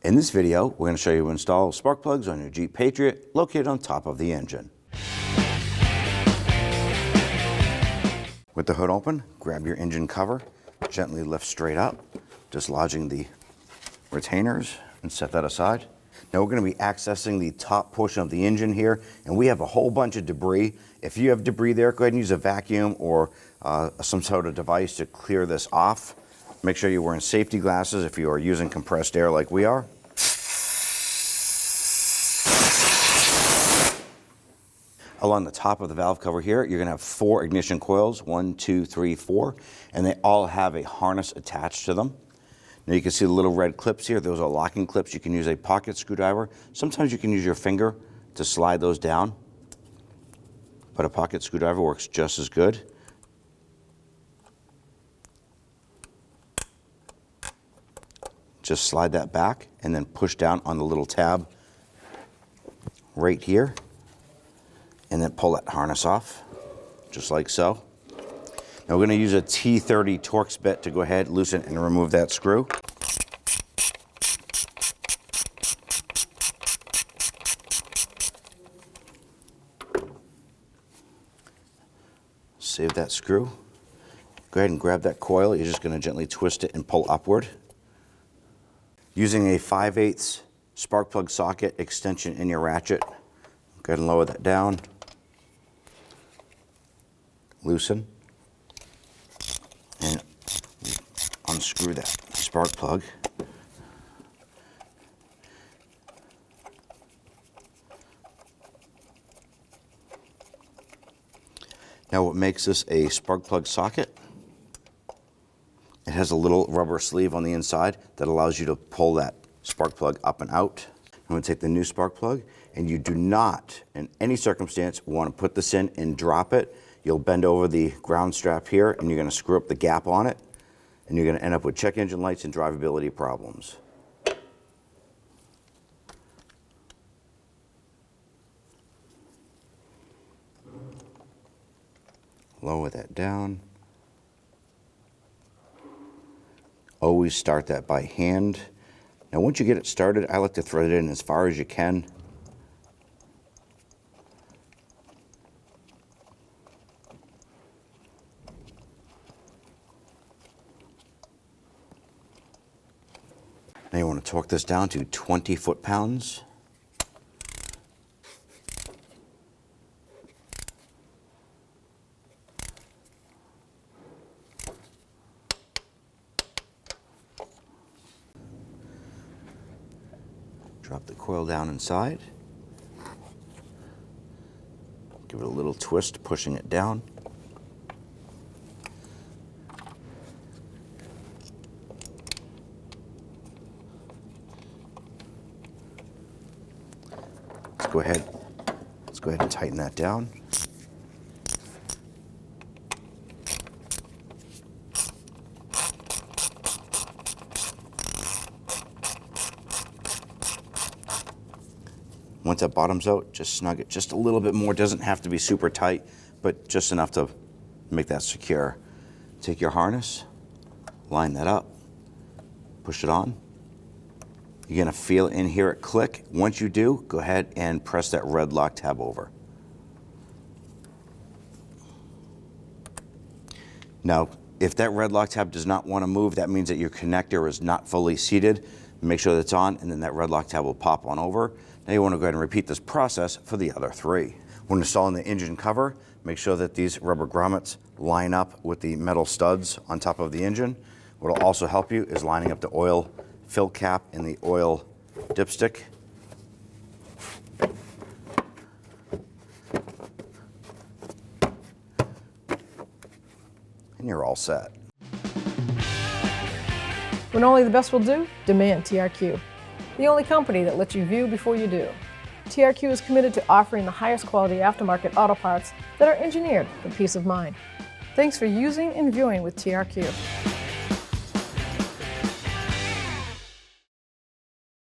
In this video, we're going to show you how to install spark plugs on your Jeep Patriot located on top of the engine. With the hood open, grab your engine cover, gently lift straight up, dislodging the retainers, and set that aside. Now we're going to be accessing the top portion of the engine here, and we have a whole bunch of debris. If you have debris there, go ahead and use a vacuum or some sort of device to clear this off. Make sure you're wearing safety glasses if you are using compressed air like we are. Along the top of the valve cover here, you're going to have 4 ignition coils, 1, 2, 3, 4, and they all have a harness attached to them. Now you can see the little red clips here. Those are locking clips. You can use a pocket screwdriver. Sometimes you can use your finger to slide those down, but a pocket screwdriver works just as good. Just slide that back and then push down on the little tab right here, and then pull that harness off, just like so. Now we're going to use a T30 Torx bit to go ahead, loosen, and remove that screw. Save that screw. Go ahead and grab that coil. You're just going to gently twist it and pull upward. Using a 5/8 spark plug socket extension in your ratchet, go ahead and lower that down. Loosen and unscrew that spark plug. Now what makes this a spark plug socket, it has a little rubber sleeve on the inside that allows you to pull that spark plug up and out. I'm going to take the new spark plug, and you do not, in any circumstance, want to put this in and drop it. You'll bend over the ground strap here, and you're going to screw up the gap on it, and you're going to end up with check engine lights and drivability problems. Lower that down. Always start that by hand. Now once you get it started, I like to thread it in as far as you can. Now you want to torque this down to 20 foot-pounds. Drop the coil down inside. Give it a little twist, pushing it down. Let's go ahead and tighten that down. Once that bottoms out, just snug it just a little bit more. It doesn't have to be super tight, but just enough to make that secure. Take your harness, line that up, push it on. You're going to feel in here it click. Once you do, go ahead and press that red lock tab over. Now, if that red lock tab does not want to move, that means that your connector is not fully seated. Make sure that it's on, and then that red lock tab will pop on over. Now you want to go ahead and repeat this process for the other 3. When installing the engine cover, make sure that these rubber grommets line up with the metal studs on top of the engine. What will also help you is lining up the oil fill cap and the oil dipstick. And you're all set. When only the best will do, demand TRQ. The only company that lets you view before you do. TRQ is committed to offering the highest quality aftermarket auto parts that are engineered for peace of mind. Thanks for using and viewing with TRQ.